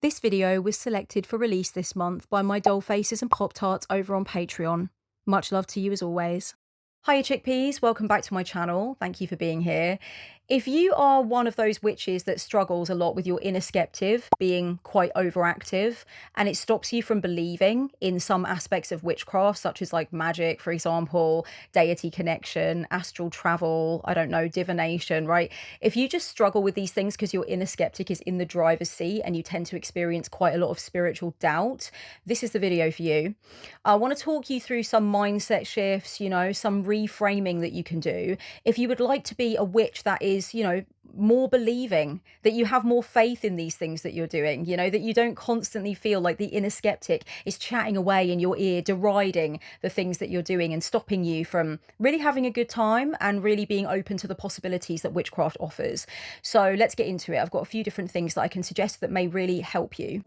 This video was selected for release this month by my doll faces and Pop-Tarts over on Patreon. Much love to you as always. Hiya chickpeas, welcome back to my channel. Thank you for being here. If you are one of those witches that struggles a lot with your inner skeptic being quite overactive and it stops you from believing in some aspects of witchcraft, such as like magic, for example, deity connection, astral travel, I don't know, divination, right? If you just struggle with these things because your inner skeptic is in the driver's seat and you tend to experience quite a lot of spiritual doubt, this is the video for you. I want to talk you through some mindset shifts, some reframing that you can do if you would like to be a witch that is, more believing, that you have more faith in these things that you're doing, that you don't constantly feel like the inner skeptic is chatting away in your ear, deriding the things that you're doing and stopping you from really having a good time and really being open to the possibilities that witchcraft offers. So let's get into it. I've got a few different things that I can suggest that may really help you.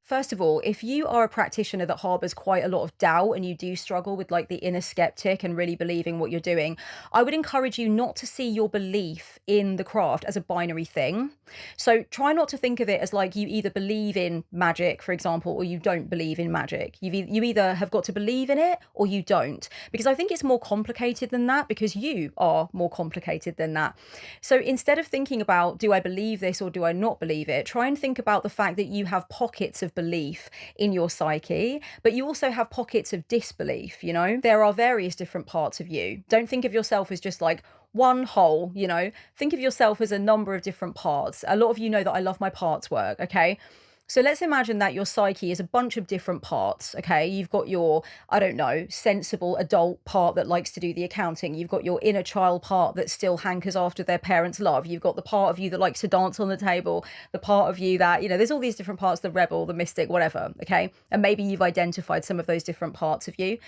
First of all, if you are a practitioner that harbors quite a lot of doubt and you do struggle with like the inner skeptic and really believing what you're doing, I would encourage you not to see your belief in the craft as a binary thing. So try not to think of it as like you either believe in magic, for example, or you don't believe in magic. You either have got to believe in it or you don't, because I think it's more complicated than that, because you are more complicated than that. So instead of thinking about, do I believe this or do I not believe it, try and think about the fact that you have pockets of belief in your psyche, but you also have pockets of disbelief. There are various different parts of you. Don't think of yourself as just like one whole. Think of yourself as a number of different parts. A lot of you know that I love my parts work. Okay, so let's imagine that your psyche is a bunch of different parts, okay? You've got your, I don't know, sensible adult part that likes to do the accounting. You've got your inner child part that still hankers after their parents' love. You've got the part of you that likes to dance on the table, the part of you that, there's all these different parts, the rebel, the mystic, whatever, okay? And maybe you've identified some of those different parts of you.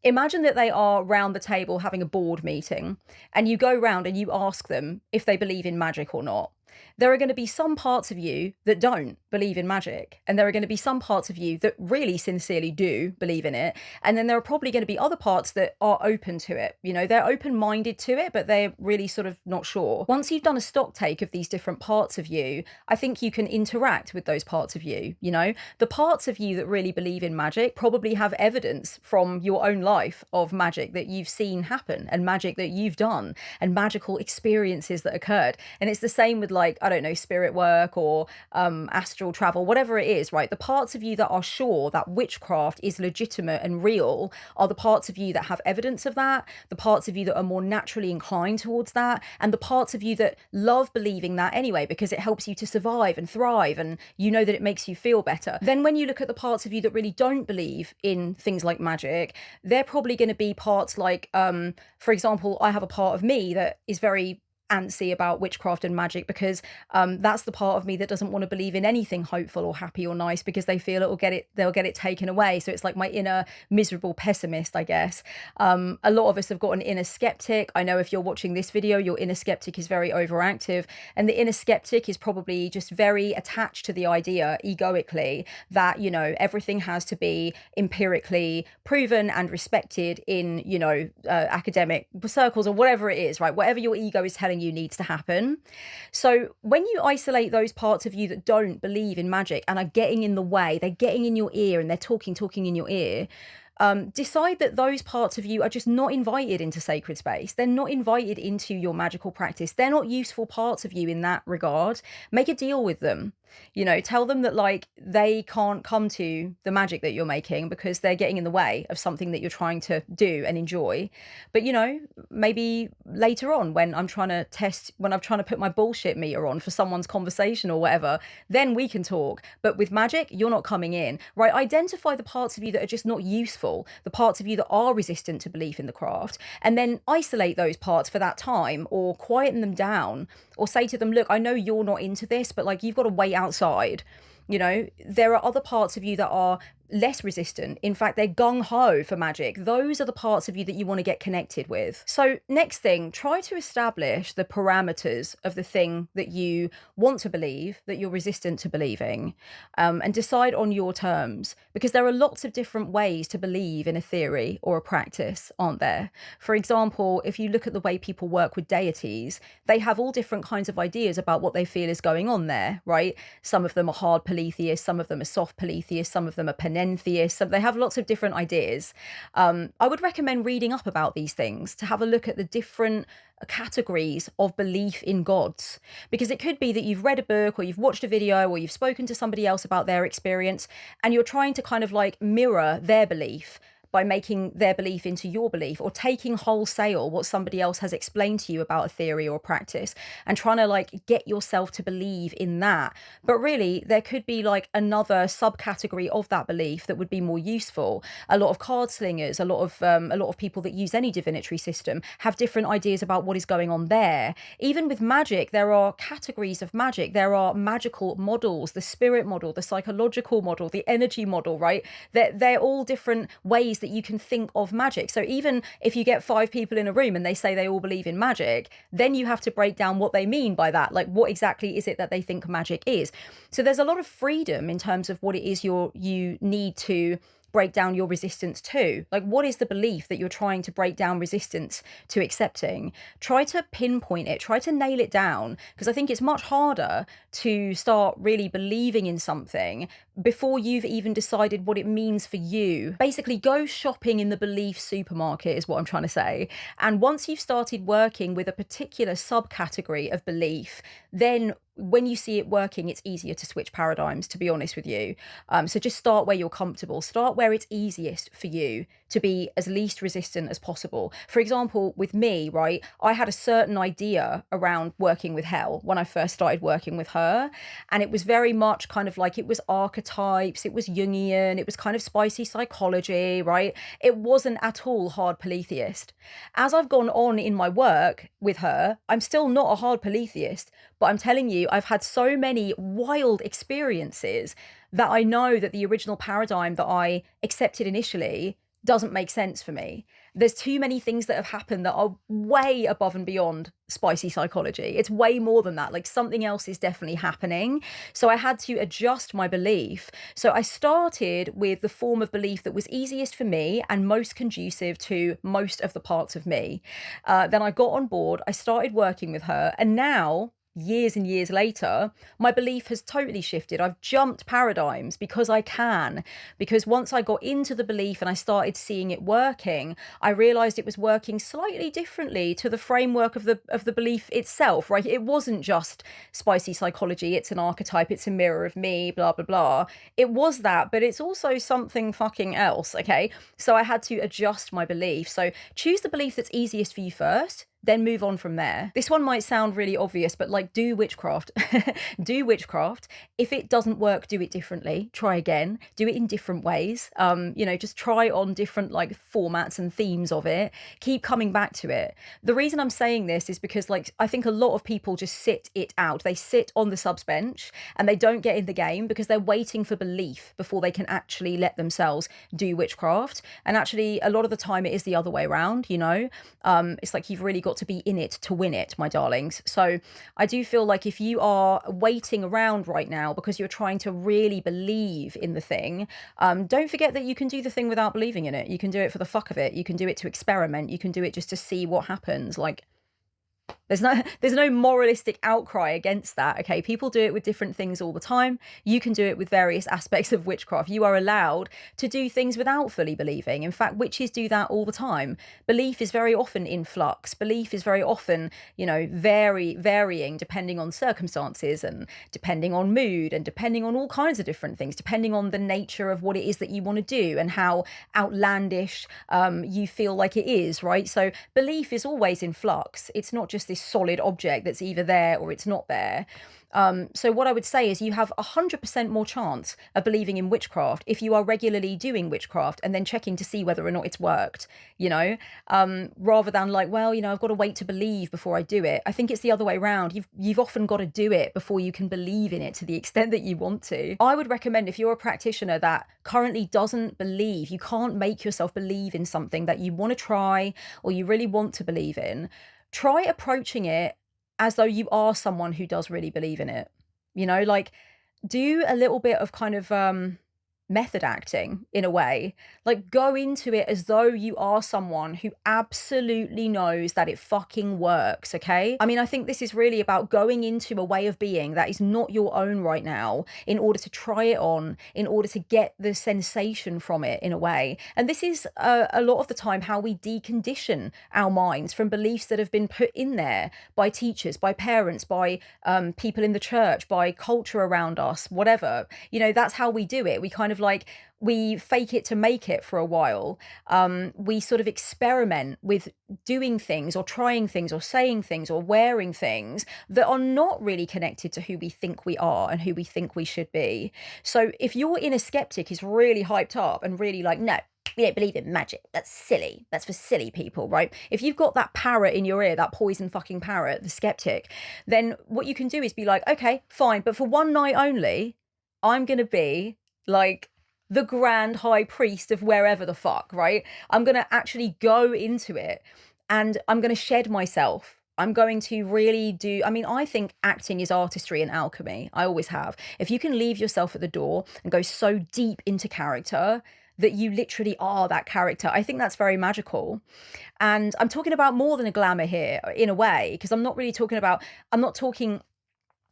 Imagine that they are round the table having a board meeting, and you go round and you ask them if they believe in magic or not. There are going to be some parts of you that don't believe in magic, and there are going to be some parts of you that really sincerely do believe in it, and then there are probably going to be other parts that are open to it. They're open-minded to it, but they're really sort of not sure. Once you've done a stock take of these different parts of you, I think you can interact with those parts of you. The parts of you that really believe in magic probably have evidence from your own life of magic that you've seen happen, and magic that you've done, and magical experiences that occurred. And it's the same with, like, I don't know, spirit work or astral travel, whatever it is, right? The parts of you that are sure that witchcraft is legitimate and real are the parts of you that have evidence of that, the parts of you that are more naturally inclined towards that, and the parts of you that love believing that anyway because it helps you to survive and thrive, and that it makes you feel better. Then when you look at the parts of you that really don't believe in things like magic, they're probably going to be parts like, for example, I have a part of me that is very antsy about witchcraft and magic because that's the part of me that doesn't want to believe in anything hopeful or happy or nice because they feel they'll get it taken away. So it's like my inner miserable pessimist, I guess. A lot of us have got an inner skeptic. I know if you're watching this video, your inner skeptic is very overactive, and the inner skeptic is probably just very attached to the idea egoically that everything has to be empirically proven and respected in academic circles or whatever it is, right? Whatever your ego is telling you needs to happen. So when you isolate those parts of you that don't believe in magic and are getting in the way, they're getting in your ear and they're talking in your ear, decide that those parts of you are just not invited into sacred space. They're not invited into your magical practice. They're not useful parts of you in that regard. Make a deal with them. Tell them that like they can't come to the magic that you're making because they're getting in the way of something that you're trying to do and enjoy. But maybe later on when I'm trying to put my bullshit meter on for someone's conversation or whatever, then we can talk. But with magic, you're not coming in, right? Identify the parts of you that are just not useful, the parts of you that are resistant to belief in the craft, and then isolate those parts for that time or quieten them down or say to them, look, I know you're not into this, but like you've got to wait outside. There are other parts of you that are less resistant. In fact, they're gung-ho for magic. Those are the parts of you that you want to get connected with. So next thing, try to establish the parameters of the thing that you want to believe, that you're resistant to believing, and decide on your terms, because there are lots of different ways to believe in a theory or a practice, aren't there? For example, if you look at the way people work with deities, they have all different kinds of ideas about what they feel is going on there, right? Some of them are hard polytheists, some of them are soft polytheists, some of them are panentheists. So they have lots of different ideas. I would recommend reading up about these things to have a look at the different categories of belief in gods, because it could be that you've read a book or you've watched a video or you've spoken to somebody else about their experience, and you're trying to kind of like mirror their belief by making their belief into your belief, or taking wholesale what somebody else has explained to you about a theory or practice and trying to like get yourself to believe in that. But really, there could be like another subcategory of that belief that would be more useful. A lot of card slingers, a lot of people that use any divinatory system have different ideas about what is going on there. Even with magic, there are categories of magic. There are magical models, the spirit model, the psychological model, the energy model, right? They're all different ways that you can think of magic. So even if you get 5 people in a room and they say they all believe in magic, then you have to break down what they mean by that. Like, what exactly is it that they think magic is? So there's a lot of freedom in terms of what it is you need to break down your resistance to. Like, what is the belief that you're trying to break down resistance to accepting? Try to pinpoint it, try to nail it down, because I think it's much harder to start really believing in something before you've even decided what it means for you. Basically, go shopping in the belief supermarket is what I'm trying to say. And once you've started working with a particular subcategory of belief, then when you see it working, it's easier to switch paradigms, to be honest with you. So just start where you're comfortable. Start where it's easiest for you to be as least resistant as possible. For example, with me, right, I had a certain idea around working with hell when I first started working with her. And it was very much kind of like, it was archetypes, it was Jungian, it was kind of spicy psychology, right? It wasn't at all hard polytheist. As I've gone on in my work with her, I'm still not a hard polytheist, but I'm telling you, I've had so many wild experiences that I know that the original paradigm that I accepted initially doesn't make sense for me. There's too many things that have happened that are way above and beyond spicy psychology. It's way more than that. Like, something else is definitely happening. So I had to adjust my belief. So I started with the form of belief that was easiest for me and most conducive to most of the parts of me. Then I got on board, I started working with her, and now, years and years later, my belief has totally shifted. I've jumped paradigms because I can. Because once I got into the belief and I started seeing it working, I realized it was working slightly differently to the framework of the belief itself, right? It wasn't just spicy psychology, it's an archetype, it's a mirror of me, blah, blah, blah. It was that, but it's also something fucking else, okay? So I had to adjust my belief. So choose the belief that's easiest for you first, then move on from there. This one might sound really obvious, but like, do witchcraft. Do witchcraft. If it doesn't work, do it differently. Try again. Do it in different ways. Just try on different like formats and themes of it. Keep coming back to it. The reason I'm saying this is because like, I think a lot of people just sit it out. They sit on the subs bench and they don't get in the game because they're waiting for belief before they can actually let themselves do witchcraft. And actually, a lot of the time it is the other way around, you know? It's like, you've really got to be in it to win it, my darlings. So I do feel like if you are waiting around right now because you're trying to really believe in the thing, don't forget that you can do the thing without believing in it. You can do it for the fuck of it. You can do it to experiment. You can do it just to see what happens. Like, there's no moralistic outcry against that, okay? People do it with different things all the time. You can do it with various aspects of witchcraft. You are allowed to do things without fully believing. In fact, witches do that all the time. Belief is very often in flux. Belief is very often, varying depending on circumstances and depending on mood and depending on all kinds of different things, depending on the nature of what it is that you want to do and how outlandish you feel like it is, right? So belief is always in flux. It's not just this this solid object that's either there or it's not there. So what I would say is you have 100% more chance of believing in witchcraft if you are regularly doing witchcraft and then checking to see whether or not it's worked, you know, rather than like, well, you know, I've got to wait to believe before I do it. I think it's the other way around. You've often got to do it before you can believe in it to the extent that you want to. I would recommend, if you're a practitioner that currently doesn't believe, you can't make yourself believe in something that you want to try or you really want to believe in, try approaching it as though you are someone who does really believe in it. You know, like, do a little bit of kind of method acting in a way. Like, go into it as though you are someone who absolutely knows that it fucking works, okay? I mean, I think this is really about going into a way of being that is not your own right now in order to try it on, in order to get the sensation from it in a way. And this is a lot of the time how we decondition our minds from beliefs that have been put in there by teachers, by parents, by people in the church, by culture around us, whatever. You know, that's how we do it. We kind of like, we fake it to make it for a while. We sort of experiment with doing things or trying things or saying things or wearing things that are not really connected to who we think we are and who we think we should be. So if your inner skeptic is really hyped up and really like, no, we don't believe in magic, that's silly, that's for silly people, right? If you've got that parrot in your ear, that poison fucking parrot, the skeptic, then what you can do is be like, okay, fine, but for one night only, I'm gonna be like the grand high priest of wherever the fuck, right? I'm going to actually go into it and I'm going to shed myself. I'm going to really do, I mean, I think acting is artistry and alchemy. I always have. If you can leave yourself at the door and go so deep into character that you literally are that character, I think that's very magical. And I'm talking about more than a glamour here in a way, because I'm not talking,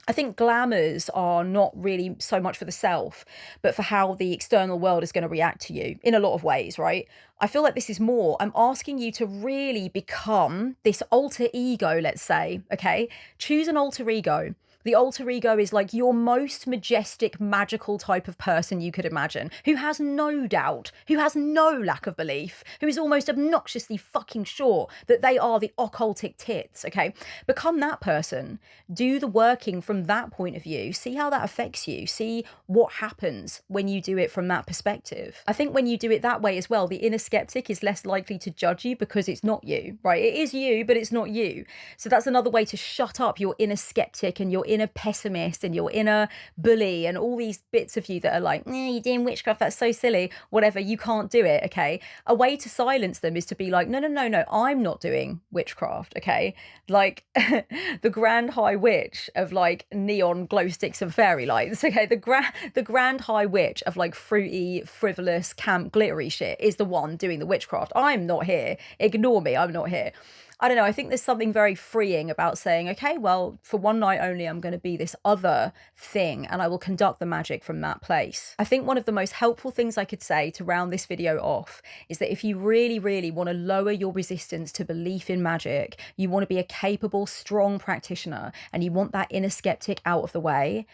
I think glamours are not really so much for the self, but for how the external world is going to react to you in a lot of ways, right? I feel like this is more, I'm asking you to really become this alter ego, let's say, okay? Choose an alter ego. The alter ego is like your most majestic, magical type of person you could imagine, who has no doubt, who has no lack of belief, who is almost obnoxiously fucking sure that they are the occultic tits, okay? Become that person. Do the working from that point of view. See how that affects you. See what happens when you do it from that perspective. I think when you do it that way as well, the inner skeptic is less likely to judge you because it's not you, right? It is you, but it's not you. So that's another way to shut up your inner skeptic and your inner pessimist and your inner bully and all these bits of you that are like, you're doing witchcraft, that's so silly, whatever, you can't do it, okay? A way to silence them is to be like, no, I'm not doing witchcraft, okay? Like the grand high witch of like neon glow sticks and fairy lights, okay? The grand high witch of like fruity, frivolous, camp, glittery shit is the one doing the witchcraft. I'm not here. Ignore me, I'm not here. I don't know, I think there's something very freeing about saying, okay, well, for one night only, I'm going to be this other thing and I will conduct the magic from that place. I think one of the most helpful things I could say to round this video off is that if you really, really want to lower your resistance to belief in magic, you want to be a capable, strong practitioner, and you want that inner skeptic out of the way,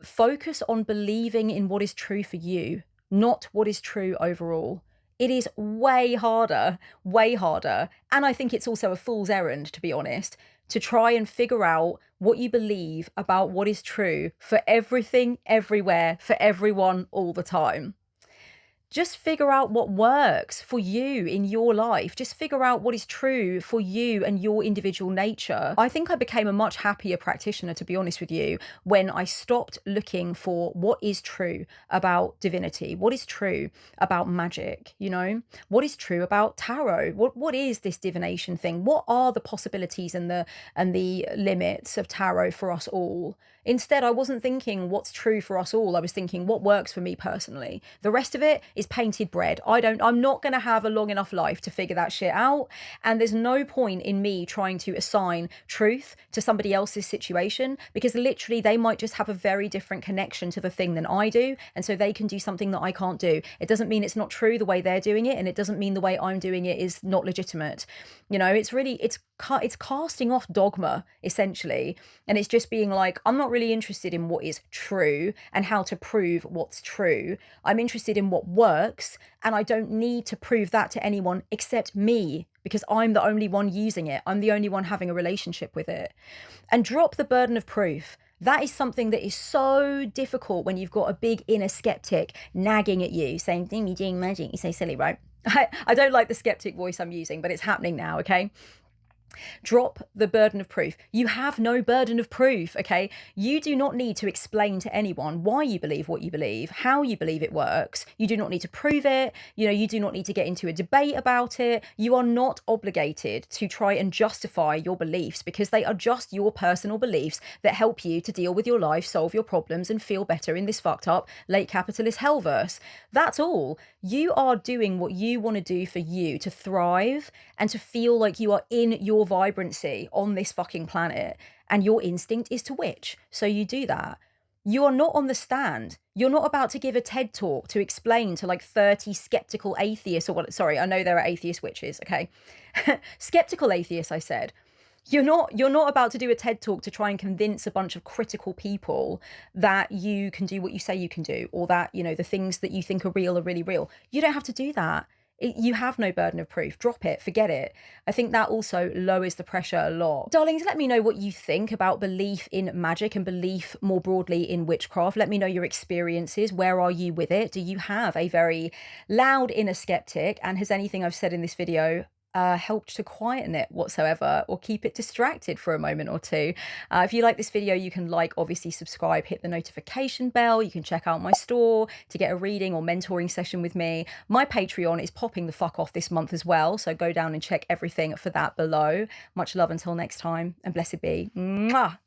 focus on believing in what is true for you, not what is true overall. It is way harder, and I think it's also a fool's errand, to be honest, to try and figure out what you believe about what is true for everything, everywhere, for everyone, all the time. Just figure out what works for you in your life. Just figure out what is true for you and your individual nature. I think I became a much happier practitioner, to be honest with you, when I stopped looking for what is true about divinity, what is true about magic, you know, what is true about tarot, what is this divination thing? What are the possibilities and the limits of tarot for us all? Instead, I wasn't thinking what's true for us all. I was thinking what works for me personally. The rest of it is painted bread. I'm not going to have a long enough life to figure that shit out. And there's no point in me trying to assign truth to somebody else's situation, because literally they might just have a very different connection to the thing than I do. And so they can do something that I can't do. It doesn't mean it's not true the way they're doing it. And it doesn't mean the way I'm doing it is not legitimate. You know, it's casting off dogma, essentially. And it's just being like, I'm not really interested in what is true and how to prove what's true. I'm interested in what works works, and I don't need to prove that to anyone except me, because I'm the only one using it. I'm the only one having a relationship with it. And drop the burden of proof. That is something that is so difficult when you've got a big inner skeptic nagging at you, saying, "You're doing magic, you're so silly," right? I don't like the skeptic voice I'm using, but it's happening now, okay? Drop the burden of proof. You have no burden of proof, okay? You do not need to explain to anyone why you believe what you believe, how you believe it works. You do not need to prove it. You know, you do not need to get into a debate about it. You are not obligated to try and justify your beliefs, because they are just your personal beliefs that help you to deal with your life, solve your problems, and feel better in this fucked up late capitalist hellverse. That's all. You are doing what you want to do for you to thrive and to feel like you are in your vibrancy on this fucking planet, and your instinct is to witch. So you do that. You are not on the stand. You're not about to give a TED talk to explain to like 30 skeptical atheists, or what? Sorry, I know there are atheist witches, okay? Skeptical atheists, I said. You're not about to do a TED talk to try and convince a bunch of critical people that you can do what you say you can do, or that, you know, the things that you think are real are really real. You don't have to do that. You have no burden of proof. Drop it, forget it. I think that also lowers the pressure a lot. Darlings, let me know what you think about belief in magic and belief more broadly in witchcraft. Let me know your experiences. Where are you with it? Do you have a very loud inner skeptic? And has anything I've said in this video helped to quieten it whatsoever, or keep it distracted for a moment or two? If you like this video, you can obviously subscribe, hit the notification bell. You can check out my store to get a reading or mentoring session with me. My Patreon is popping the fuck off this month as well, so go down and check everything for that below. Much love until next time, and blessed be. Mwah!